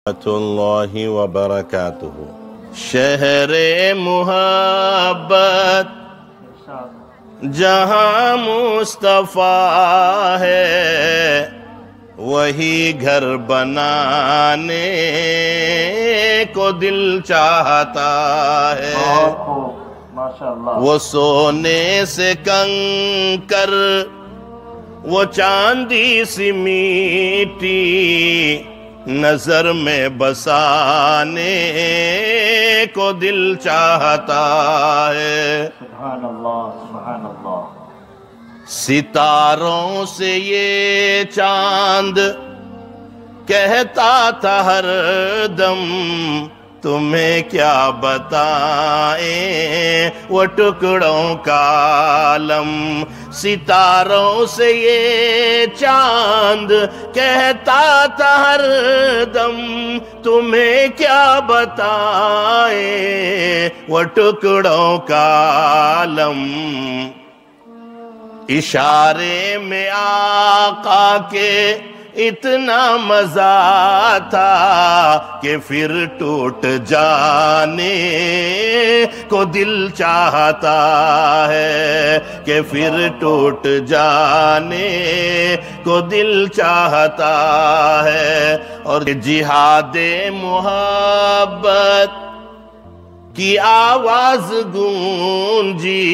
اللہ وبرکاتہ۔ شہر محبت جہاں مصطفیٰ ہے، وہی گھر بنانے کو دل چاہتا ہے۔ وہ سونے سے کنکر، وہ چاندی سی میٹی، نظر میں بسانے کو دل چاہتا ہے۔ سبحان اللہ سبحان اللہ۔ ستاروں سے یہ چاند کہتا تھا ہر دم، تمہیں کیا بتائیں وہ ٹکڑوں کا عالم۔ ستاروں سے یہ چاند کہتا تھا ہر دم، تمہیں کیا بتائیں وہ ٹکڑوں کا عالم۔ اشارے میں آقا کے اتنا مزہ تھا کہ پھر ٹوٹ جانے کو دل چاہتا ہے، کہ پھر ٹوٹ جانے کو دل چاہتا ہے۔ اور جہاد محبت کی آواز گونجی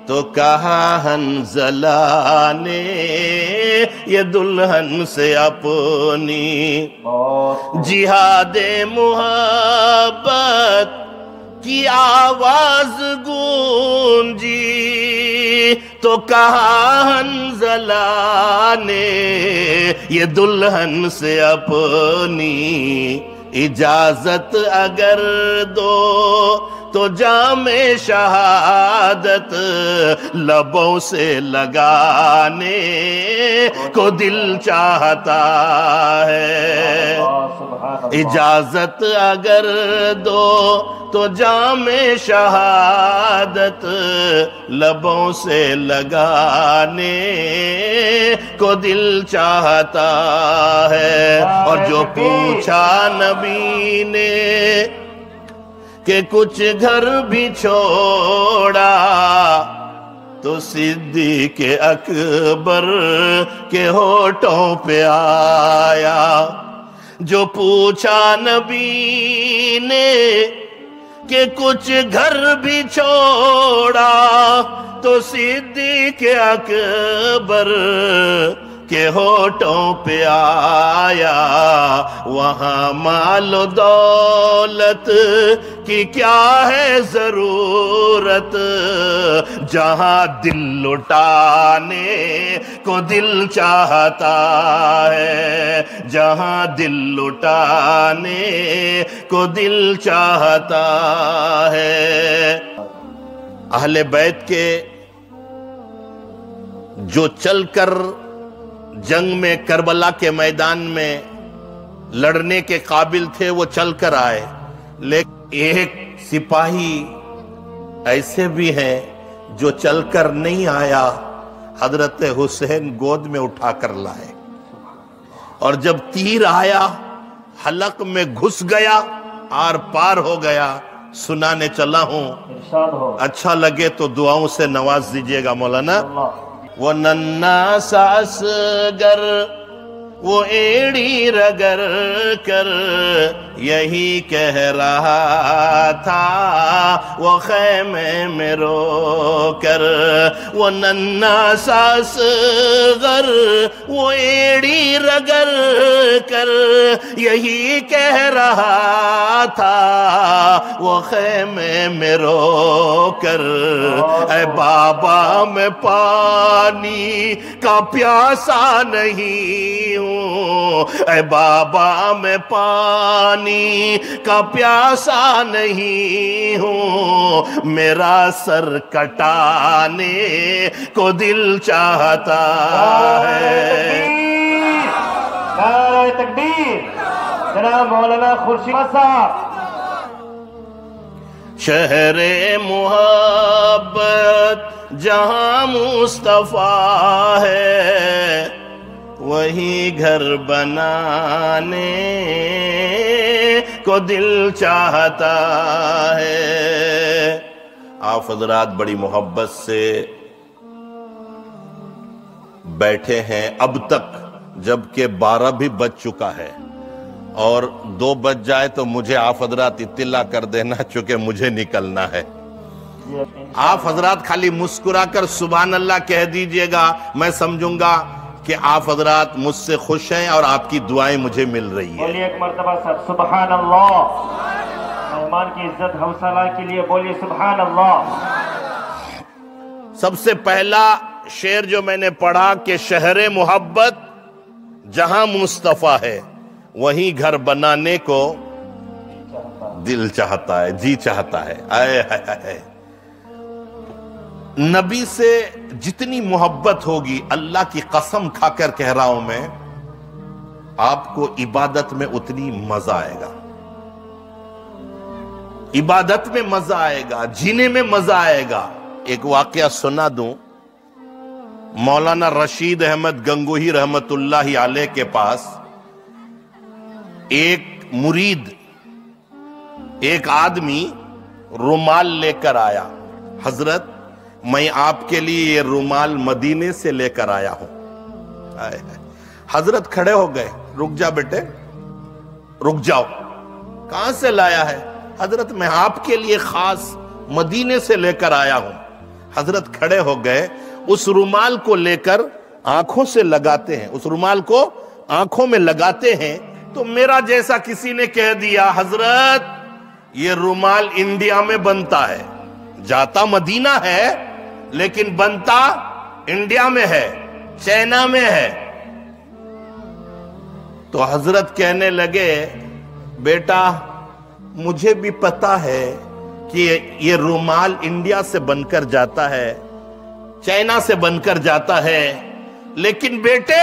تو کہا حنظلہ نے یہ دلہن سے اپنی۔ جہاد محبت کی آواز گونجی تو کہا حنظلہ نے یہ دلہن سے اپنی۔ اجازت اگر دو تو جام شہادت لبوں سے لگانے کو دل چاہتا ہے۔ اجازت اگر دو تو جام شہادت لبوں سے لگانے کو دل چاہتا ہے۔ اور جو پوچھا نبی نے کہ کچھ گھر بھی چھوڑا، تو صدیق اکبر کے ہونٹوں پہ آیا۔ جو پوچھا نبی نے کہ کچھ گھر بھی چھوڑا، تو صدیق اکبر کے ہونٹوں پہ آیا۔ وہاں مال و دولت کی کیا ہے ضرورت، جہاں دل لٹانے کو دل چاہتا ہے، جہاں دل لٹانے کو دل چاہتا ہے۔ اہل بیت کے جو چل کر جنگ میں کربلا کے میدان میں لڑنے کے قابل تھے وہ چل کر آئے، لیکن ایک سپاہی ایسے بھی ہیں جو چل کر نہیں آیا، حضرت حسین گود میں اٹھا کر لائے۔ اور جب تیر آیا حلق میں گھس گیا، آر پار ہو گیا، سنانے چلا ہوں، اچھا لگے تو دعاؤں سے نواز دیجئے گا مولانا۔ وہ ننھا سا اصغر وہ ایڑی رگڑ کر یہی کہہ رہا تھا وہ خیمے میں رو کر۔ وہ ننھا سا اصغر وہ ایڑی رگڑ کر یہی کہہ رہا تھا وہ خیمے میں رو کر۔ اے بابا میں پانی کا پیاسا نہیں ہوں، اے بابا میں پانی کا پیاسا نہیں ہوں، میرا سر کٹانے کو دل چاہتا ہے۔ نعرہ تکبیر جناب مولانا خورشید صاحب۔ شہر محبت جہاں مصطفیٰ ہے، वही घर बनाने को दिल चाहता है। आप हजरात बड़ी मोहब्बत से बैठे हैं अब तक, जबकि 12 भी बज चुका है और 2 बज जाए तो मुझे आप हजरात इत्तिला कर देना, चूंकि मुझे निकलना है। आप हजरात खाली मुस्कुरा कर सुभान अल्लाह कह दीजिएगा, मैं समझूंगा कि आप हजरात मुझसे खुश हैं और आपकी दुआएं मुझे मिल रही है। बोलिए एक मर्तबा सब सुभान अल्लाह। मेहमान की इज्जत हौसला के लिए बोलिए सुभान अल्लाह। सबसे पहला शेर जो मैंने पढ़ा कि शहरे मोहब्बत जहां मुस्तफा है वहीं घर बनाने को दिल चाहता है, जी चाहता है। आए हाय हाय। नबी से जितनी मोहब्बत होगी, अल्लाह की कसम खाकर कह रहा हूं मैं, आपको इबादत में उतनी मजा आएगा। इबादत में मजा आएगा, जीने में मजा आएगा। एक वाकया सुना दूं। मौलाना रशीद अहमद गंगोही रहमतुल्लाहि अलैह के पास एक मुरीद, एक आदमी रुमाल लेकर आया। हजरत, मैं आपके लिए ये रुमाल मदीने से लेकर आया हूं। हजरत खड़े हो गए, रुक जा बेटे, रुक जाओ। कहां से लाया है? हजरत, मैं आपके लिए खास मदीने से लेकर आया हूं। हजरत खड़े हो गए, उस रुमाल को लेकर आंखों से लगाते हैं, उस रुमाल को आंखों में लगाते हैं तो मेरा जैसा किसी ने कह दिया, हजरत ये रुमाल इंडिया में बनता है, जाता मदीना है लेकिन बनता इंडिया में है, चाइना में है। तो हजरत कहने लगे, बेटा मुझे भी पता है कि ये रुमाल इंडिया से बनकर जाता है, चाइना से बनकर जाता है, लेकिन बेटे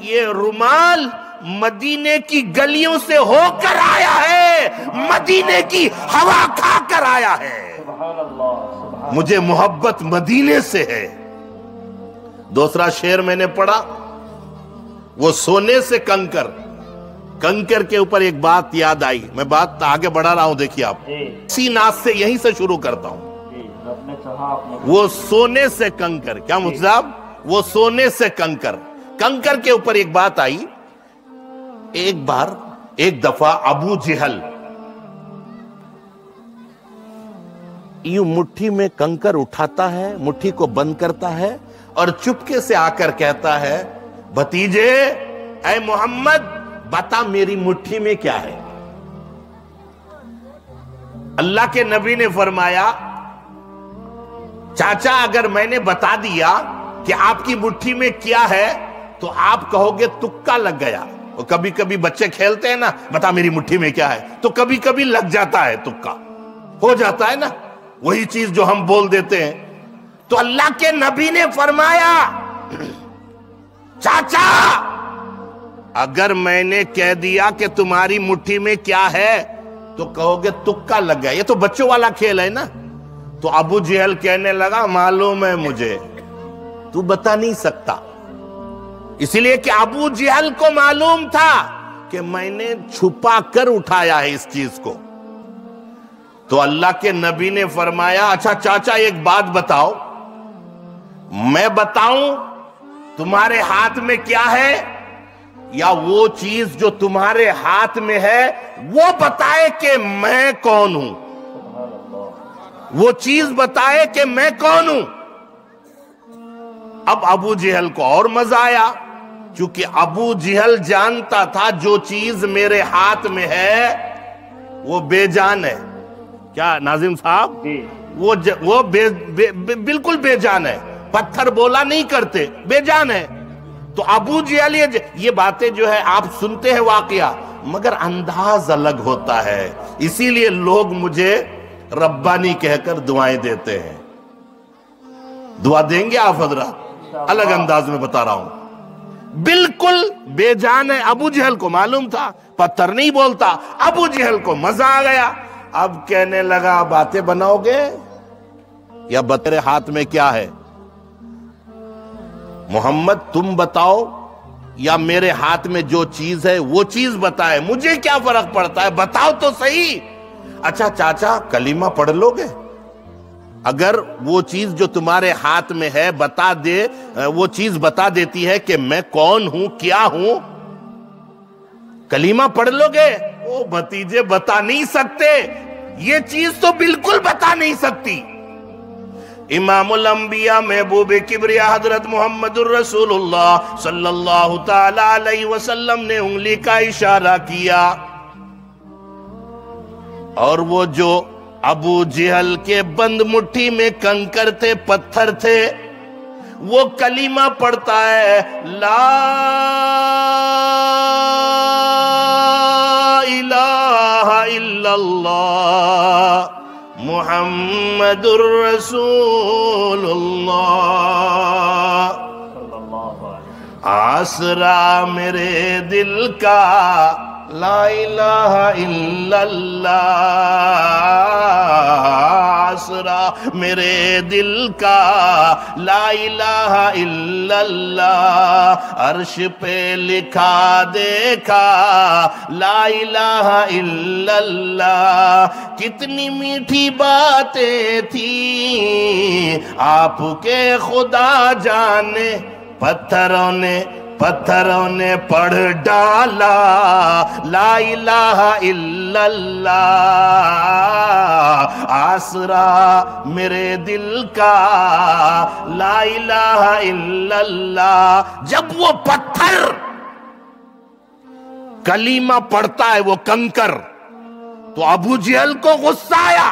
ये रुमाल मदीने की गलियों से होकर आया है, मदीने की हवा खाकर आया है। मुझे मोहब्बत मदीने से है। दूसरा शेर मैंने पढ़ा, वो सोने से कंकर, कंकर के ऊपर एक बात याद आई। मैं बात आगे बढ़ा रहा हूं, देखिए आप, इसी नाच से यहीं से शुरू करता हूं। वो सोने से कंकर, क्या मुझाब, वो सोने से कंकर, कंकर के ऊपर एक बात आई। एक बार, एक दफा अबू जहल यूं मुट्ठी में कंकर उठाता है, मुट्ठी को बंद करता है और चुपके से आकर कहता है, भतीजे ऐ मोहम्मद बता मेरी मुट्ठी में क्या है। अल्लाह के नबी ने फरमाया, चाचा अगर मैंने बता दिया कि आपकी मुट्ठी में क्या है तो आप कहोगे तुक्का लग गया। और कभी कभी बच्चे खेलते हैं ना, बता मेरी मुट्ठी में क्या है, तो कभी कभी लग जाता है, तुक्का हो जाता है ना, वही चीज जो हम बोल देते हैं। तो अल्लाह के नबी ने फरमाया, चाचा अगर मैंने कह दिया कि तुम्हारी मुट्ठी में क्या है तो कहोगे तुक्का लग गया, ये तो बच्चों वाला खेल है ना। तो अबू जहल कहने लगा, मालूम है मुझे, तू बता नहीं सकता। इसलिए कि अबू जहल को मालूम था कि मैंने छुपा कर उठाया है इस चीज को। तो अल्लाह के नबी ने फरमाया, अच्छा चाचा एक बात बताओ, मैं बताऊं तुम्हारे हाथ में क्या है, या वो चीज जो तुम्हारे हाथ में है वो बताए कि मैं कौन हूं, वो चीज बताए कि मैं कौन हूं। अब अबू जहल को और मजा आया, क्योंकि अबू जहल जानता था जो चीज मेरे हाथ में है वो बेजान है। क्या नाजिम साहब, वो बिल्कुल बेजान है, पत्थर बोला नहीं करते, बेजान है। तो अबू जहल ये बातें जो है आप सुनते हैं वाकया, मगर अंदाज अलग होता है, इसीलिए लोग मुझे रब्बानी कहकर दुआएं देते हैं। दुआ देंगे आप हजरात? अलग अंदाज में बता रहा हूं, बिल्कुल बेजान है। अबू जहल को मालूम था, पत्थर नहीं बोलता। अबू जहल को मजा आ गया, अब कहने लगा, बातें बनाओगे या तेरे हाथ में क्या है? मोहम्मद तुम बताओ یا میرے ہاتھ میں جو چیز ہے وہ چیز بتائے، مجھے کیا فرق پڑتا ہے، بتاؤ تو صحیح۔ اچھا چاچا کلمہ پڑھ لو گے؟ اگر وہ چیز جو تمہارے ہاتھ میں ہے بتا دے، وہ چیز بتا دیتی ہے کہ میں کون ہوں، کیا ہوں، کلمہ پڑھ لو گے؟ وہ بھتیجے بتا نہیں سکتے، یہ چیز تو بالکل بتا نہیں سکتی۔ امام الانبیاء محبوب کبریا حضرت محمد الرسول اللہ صلی اللہ تعالی علیہ وسلم نے انگلی کا اشارہ کیا، اور وہ جو ابو جہل کے بند مٹھی میں کنکر تھے، پتھر تھے، وہ کلمہ پڑھتا ہے، لا الہ الا اللہ محمد الرسول اللہ، آسرا میرے دل کا لا الہ الا اللہ، آسرا میرے دل کا لا الہ الا اللہ، عرش پہ لکھا دیکھا لا الہ الا اللہ، کتنی میٹھی باتیں تھیں آپ کے خدا جانے، پتھروں نے پڑھ ڈالا لا الہ الا اللہ، آسرا میرے دل کا لا الہ الا اللہ۔ جب وہ پتھر کلمہ پڑھتا ہے، وہ کنکر، تو ابو جہل کو غصہ آیا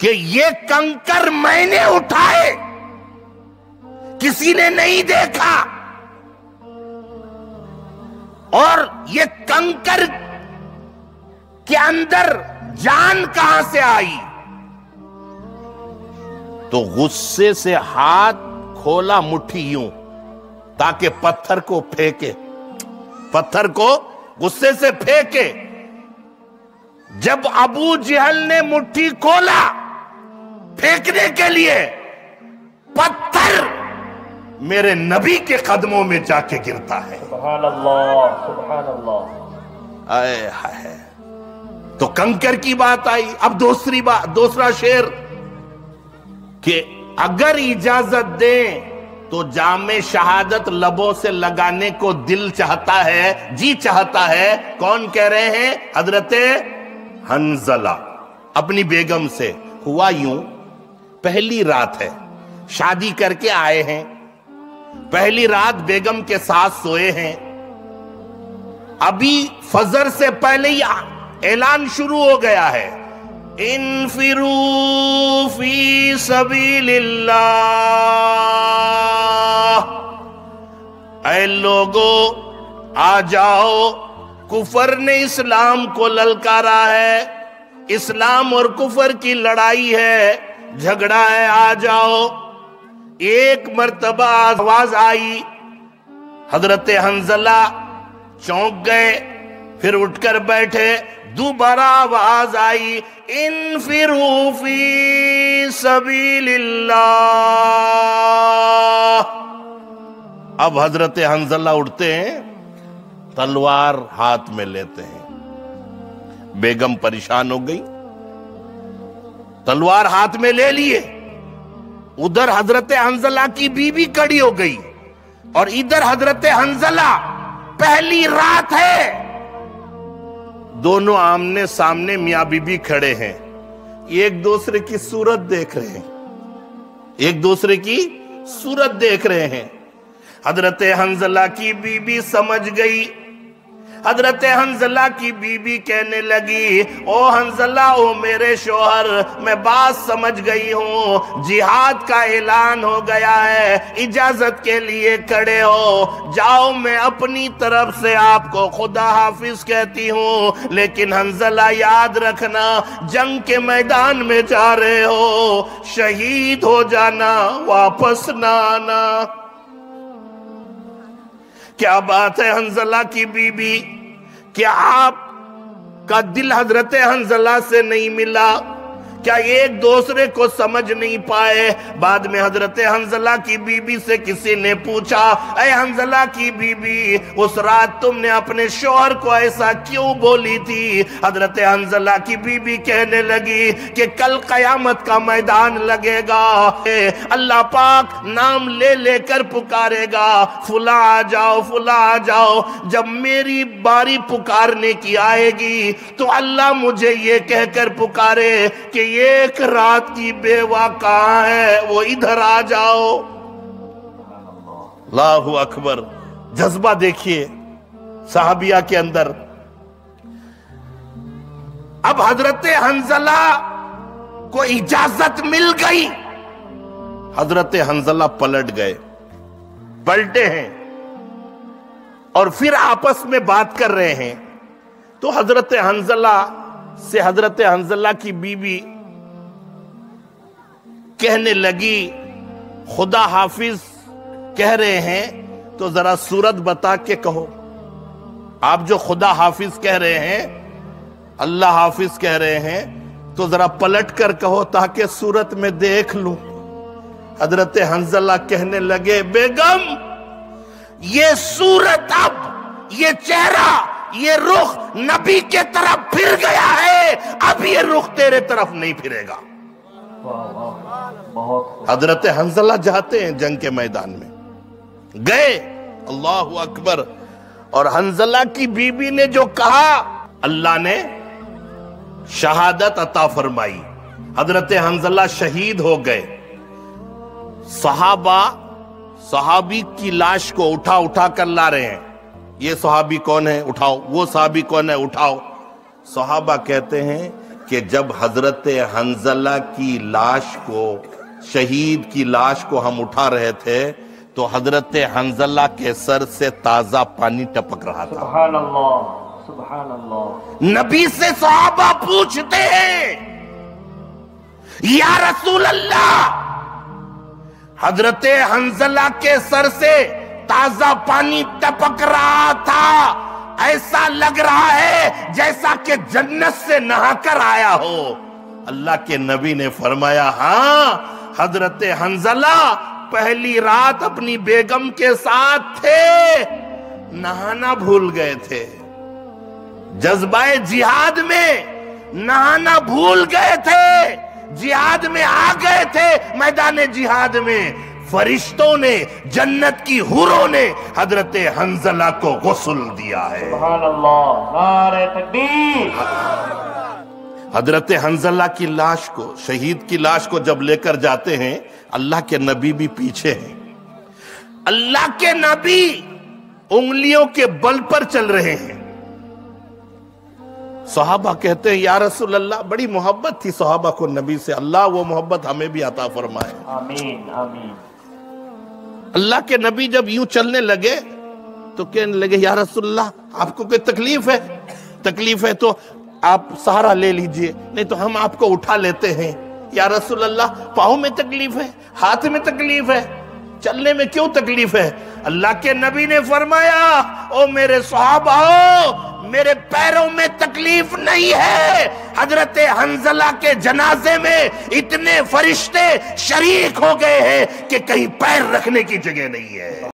کہ یہ کنکر میں نے اٹھائے، کسی نے نہیں دیکھا، اور یہ کنکر کے اندر جان کہاں سے آئی؟ تو غصے سے ہاتھ کھولا مٹھی یوں تاکہ پتھر کو پھینکے، پتھر کو غصے سے پھینکے۔ جب ابو جہل نے مٹھی کھولا پھینکنے کے لیے، پتھر میرے نبی کے قدموں میں جا کے گرتا ہے۔ سبحان اللہ، سبحان اللہ۔ آئے ہائے، تو کنکر کی بات آئی۔ اب دوسرا شعر کہ اگر اجازت دیں تو جام شہادت لبوں سے لگانے کو دل چاہتا ہے، جی چاہتا ہے۔ کون کہہ رہے ہیں؟ حضرت حنظلہ اپنی بیگم سے۔ ہوا یوں، پہلی رات ہے، شادی کر کے آئے ہیں، پہلی رات بیگم کے ساتھ سوئے ہیں، ابھی فجر سے پہلے ہی اعلان شروع ہو گیا ہے، انفروا فی سبیل اللہ، اے لوگو آ جاؤ، کفر نے اسلام کو للکارا ہے، اسلام اور کفر کی لڑائی ہے، جھگڑا ہے، آ جاؤ۔ ایک مرتبہ آواز آئی، حضرت حنظلہ چونک گئے، پھر اٹھ کر بیٹھے، دوبارہ آواز آئی، انفروا فی سبیل اللہ۔ اب حضرت حنظلہ اٹھتے ہیں، تلوار ہاتھ میں لیتے ہیں۔ بیگم پریشان ہو گئی، تلوار ہاتھ میں لے لیے، ادھر حضرت حنظلہ کی بیوی کھڑی ہو گئی، اور ادھر حضرت حنظلہ، پہلی رات ہے، دونوں آمنے سامنے میاں بیوی کھڑے ہیں، ایک دوسرے کی صورت دیکھ رہے ہیں، ایک دوسرے کی صورت دیکھ رہے ہیں۔ حضرت حنظلہ کی بیوی سمجھ گئی، حضرت حنظلہ کی بیوی کہنے لگی، او حنظلہ، او میرے شوہر، میں بات سمجھ گئی ہوں، جہاد کا اعلان ہو گیا ہے، اجازت کے لیے کھڑے ہو، جاؤ، میں اپنی طرف سے آپ کو خدا حافظ کہتی ہوں، لیکن حنظلہ یاد رکھنا، جنگ کے میدان میں جا رہے ہو، شہید ہو جانا، واپس نہ آنا۔ کیا بات ہے حنظلہ کی بیوی، کیا آپ کا دل حضرت حنظلہ سے نہیں ملا؟ क्या एक दूसरे को समझ नहीं पाए? बाद में हजरत हंजला की बीबी से किसी ने पूछा, ऐ हंजला की बीबी, उस रात तुमने अपने शौहर को ऐसा क्यों बोली थी? हजरत हंजला की बीबी कहने लगी कि कल कयामत का मैदान लगेगा, अल्लाह पाक नाम ले लेकर पुकारेगा, फुला आ जाओ, फुला आ जाओ। जब मेरी बारी पुकारने की आएगी तो अल्लाह मुझे ये कहकर पुकारे कि एक रात की बेवा कहां है, वो इधर आ जाओ। अल्लाहु अकबर। जज्बा देखिए साहबिया के अंदर। अब हजरत हंजला को इजाजत मिल गई, हजरत हंजला पलट गए, पलटे हैं और फिर आपस में बात कर रहे हैं। तो हजरत हंजला से हजरत हंजला की बीबी कहने लगी, खुदा हाफिज कह रहे हैं तो जरा सूरत बता के कहो। आप जो खुदा हाफिज कह रहे हैं, अल्लाह हाफिज कह रहे हैं, तो जरा पलट कर कहो ताकि सूरत में देख लूं। हजरत हंजला कहने लगे, बेगम ये सूरत, अब ये चेहरा, ये रुख नबी के तरफ फिर गया है, अब ये रुख तेरे तरफ नहीं फिरेगा। हजरत हंजला जाते हैं जंग के मैदान में, गए, अल्लाहु अकबर। और हंजला की बीबी ने जो कहा, अल्लाह ने शहादत अता फरमाई, हजरत हंजला शहीद हो गए। सहाबी की लाश को उठा उठा कर ला रहे हैं। ये सहाबी कौन है, उठाओ, वो सहाबी कौन है, उठाओ। सहाबा कहते हैं कि जब हजरत हंजला की लाश को, शहीद की लाश को हम उठा रहे थे तो हजरत हंजला के सर से ताजा पानी टपक रहा था। सुभान अल्लाह, सुभान अल्लाह। नबी से सहाबा पूछते हैं, या रसूल अल्लाह, हजरत हंजला के सर से ताजा पानी टपक रहा था, ऐसा लग रहा है जैसा कि जन्नत से नहाकर आया हो। अल्लाह के नबी ने फरमाया, हाँ, हजरत हंजला पहली रात अपनी बेगम के साथ थे, नहाना भूल गए थे, जज्बाए जिहाद में नहाना भूल गए थे, जिहाद में आ गए थे, मैदान जिहाद में फरिश्तों ने, जन्नत की हुरों ने हजरत हंजला को गुस्ल दिया है। सुभान अल्लाह, नारे तकबीर। हजरत हंजला की लाश को, शहीद की लाश को जब लेकर जाते हैं, अल्लाह के नबी भी पीछे हैं। अल्लाह के नबी उंगलियों के बल पर चल रहे हैं। सहाबा कहते हैं, या रसूल अल्लाह, बड़ी मोहब्बत थी सहाबा को नबी से, अल्लाह वो मोहब्बत हमें भी अता फरमाए। आमीन, आमीन। अल्लाह के नबी जब यूं चलने लगे तो कहने लगे, या रसूल अल्लाह, आपको कोई तकलीफ है? तकलीफ है तो आप सहारा ले लीजिए, नहीं तो हम आपको उठा लेते हैं। या रसूल अल्लाह, पाँव में तकलीफ है, हाथ में तकलीफ है, चलने में क्यों तकलीफ है? अल्लाह के नबी ने फरमाया, ओ मेरे सहाबाओ, मेरे पैरों में तकलीफ नहीं है, हजरत हंजला के जनाजे में इतने फरिश्ते शरीक हो गए हैं कि कहीं पैर रखने की जगह नहीं है।